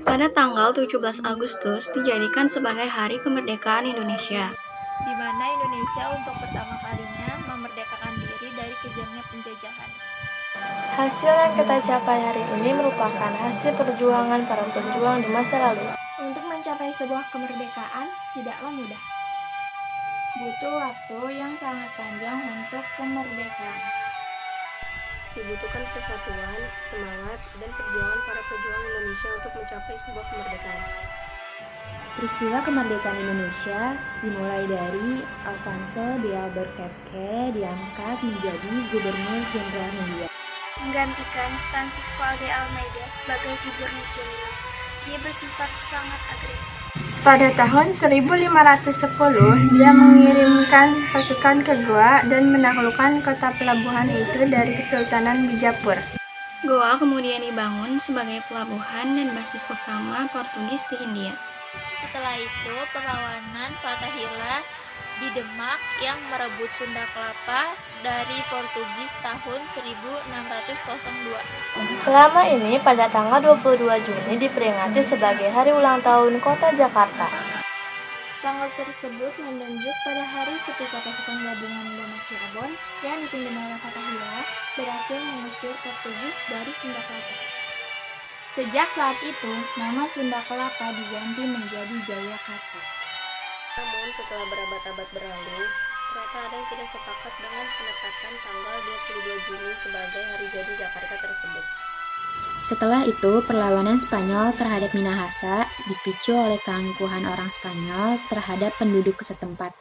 Pada tanggal 17 Agustus dijadikan sebagai Hari Kemerdekaan Indonesia, di mana Indonesia untuk pertama kalinya memerdekakan diri dari kejamnya penjajahan. Hasil yang kita capai hari ini merupakan hasil perjuangan para pejuang di masa lalu. Untuk mencapai sebuah kemerdekaan tidaklah mudah. Butuh waktu yang sangat panjang untuk kemerdekaan. Dibutuhkan persatuan, semangat, dan perjuangan para pejuang Indonesia untuk mencapai sebuah kemerdekaan. Peristiwa kemerdekaan Indonesia dimulai dari Alfonso de Albuquerque diangkat menjadi Gubernur Jenderal Hindia, menggantikan Francisco de Almeida sebagai Gubernur Jenderal. Dia bersifat sangat agresif. Pada tahun 1510, dia mengirimkan pasukan ke Goa dan menaklukkan kota pelabuhan itu dari Kesultanan Bijapur. Goa kemudian dibangun sebagai pelabuhan dan basis utama Portugis di Hindia. Setelah itu, perlawanan Fatahillah di Demak yang merebut Sunda Kelapa dari Portugis tahun 1602. Selama ini, pada tanggal 22 Juni diperingati sebagai Hari Ulang Tahun Kota Jakarta. Tanggal tersebut menunjuk pada hari ketika pasukan gabungan Demak Cirebon yang dipimpin oleh Fatahillah berhasil mengusir Portugis dari Sunda Kelapa. Sejak saat itu, nama Sunda Kelapa diganti menjadi Jayakarta. Namun setelah berabad-abad berlalu, ternyata ada yang tidak sepakat dengan penetapan tanggal 22 Juni sebagai hari jadi Jakarta tersebut. Setelah itu, perlawanan Spanyol terhadap Minahasa dipicu oleh keangkuhan orang Spanyol terhadap penduduk setempat,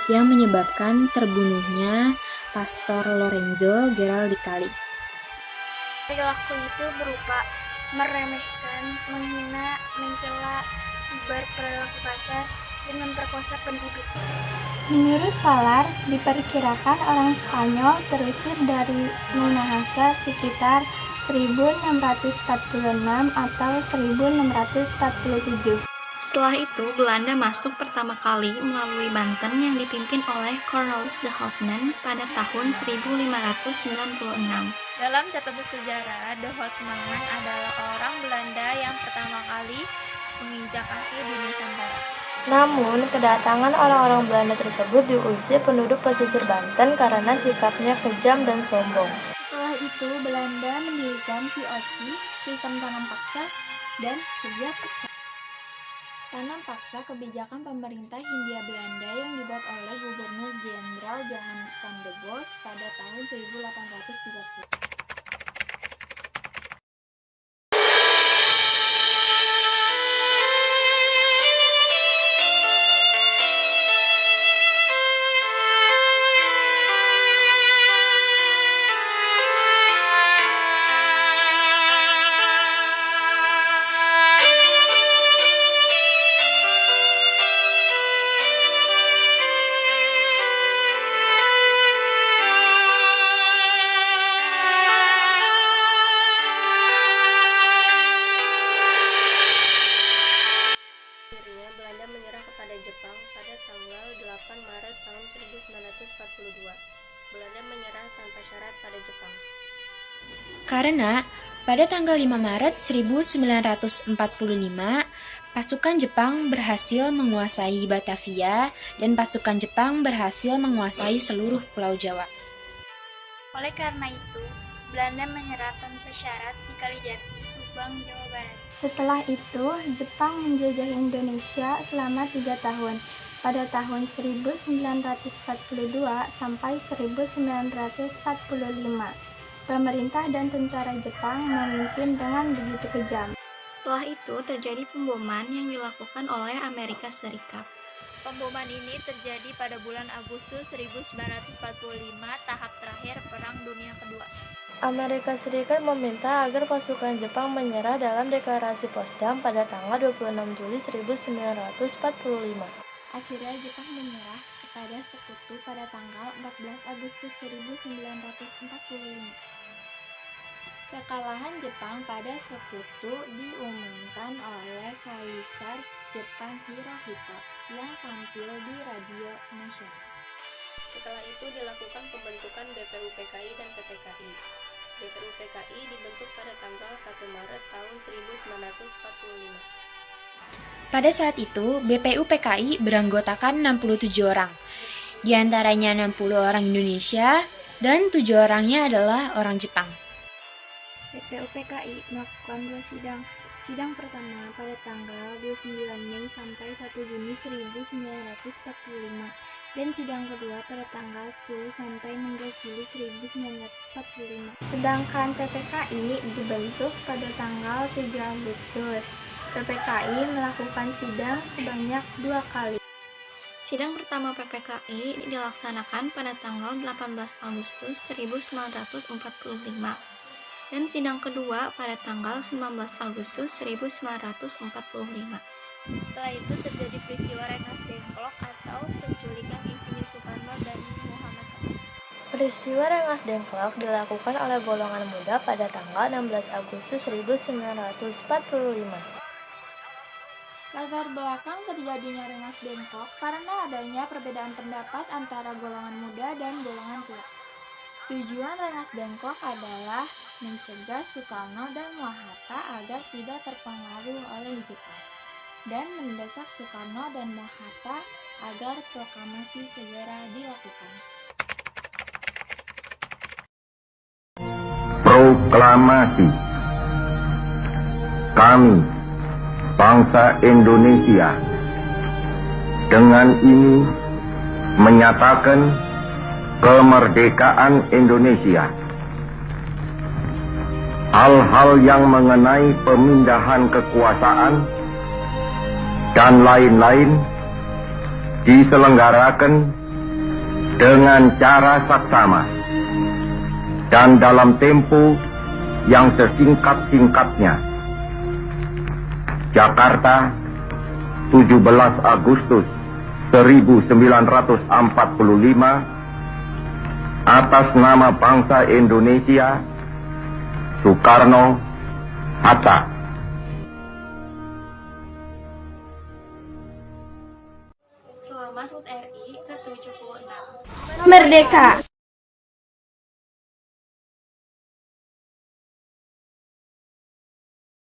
yang menyebabkan terbunuhnya Pastor Lorenzo Geral di Cali. Perilaku itu berupa meremehkan, menghina, mencela, berperilaku kasar, dan memperkosa penduduk. Menurut Valar, diperkirakan orang Spanyol terusir dari Minahasa sekitar 1646 atau 1647. Setelah itu, Belanda masuk pertama kali melalui Banten yang dipimpin oleh Cornelis de Houtman pada tahun 1596. Dalam catatan sejarah, de Houtman adalah orang Belanda yang pertama kali menginjak kaki di Nusantara. Namun, kedatangan orang-orang Belanda tersebut diusir penduduk pesisir Banten karena sikapnya kejam dan sombong. Setelah itu, Belanda mendirikan VOC, sistem tanam paksa, dan kerja paksa. Tanam paksa kebijakan pemerintah Hindia Belanda yang dibuat oleh Gubernur Jenderal Johannes van der Bos pada tahun 1830. Belanda menyerah kepada Jepang pada tanggal 8 Maret tahun 1942. Belanda menyerah tanpa syarat pada Jepang. Karena pada tanggal 5 Maret 1945, pasukan Jepang berhasil menguasai Batavia dan pasukan Jepang berhasil menguasai seluruh Pulau Jawa. Oleh karena itu, Belanda menyerah tanpa syarat di Kalijati, Subang, Jawa Barat. Setelah itu, Jepang menjajah Indonesia selama 3 tahun, pada tahun 1942 sampai 1945. Pemerintah dan tentara Jepang memimpin dengan begitu kejam. Setelah itu terjadi pemboman yang dilakukan oleh Amerika Serikat. Pemboman ini terjadi pada bulan Agustus 1945, tahap terakhir Perang Dunia Kedua. Amerika Serikat meminta agar pasukan Jepang menyerah dalam deklarasi Potsdam pada tanggal 26 Juli 1945. Akhirnya Jepang menyerah kepada Sekutu pada tanggal 14 Agustus 1945. Kekalahan Jepang pada Sekutu diumumkan oleh Kaisar Jepang Hirohito yang tampil di radio nasional. Setelah itu dilakukan pembentukan BPUPKI dan PPKI. BPUPKI BPUPKI dibentuk pada tanggal 1 Maret tahun 1945. Pada saat itu, BPUPKI beranggotakan 67 orang. Di antaranya 60 orang Indonesia dan 7 orangnya adalah orang Jepang. BPUPKI melakukan 2 sidang. Sidang pertama pada tanggal 29 Mei sampai 1 Juni 1945 dan sidang kedua pada tanggal 10 sampai 16 Juli 1945. Sedangkan PPKI dibentuk pada tanggal 7 Agustus. PPKI melakukan sidang sebanyak 2 kali. Sidang pertama PPKI dilaksanakan pada tanggal 18 Agustus 1945 dan sidang kedua pada tanggal 19 Agustus 1945. Setelah itu terjadi peristiwa Rengas Dengklok atau penculikan Insinyur Soekarno dan Muhammad Hatta. Peristiwa Rengas Dengklok dilakukan oleh golongan muda pada tanggal 16 Agustus 1945. Latar belakang terjadinya Rengas Dengklok karena adanya perbedaan pendapat antara golongan muda dan golongan tua. Tujuan Rengas Dengklok adalah mencegah Soekarno dan Mohatta agar tidak terpengaruh oleh Jepang dan mendesak Soekarno dan Mohatta agar proklamasi segera dilakukan. Proklamasi. Kami, bangsa Indonesia, dengan ini menyatakan kemerdekaan Indonesia. Hal-hal yang mengenai pemindahan kekuasaan dan lain-lain diselenggarakan dengan cara saksama dan dalam tempo yang sesingkat-singkatnya. Jakarta, 17 Agustus 1945, atas nama bangsa Indonesia, Soekarno Hatta. Selamat HUT RI ke-76. Merdeka!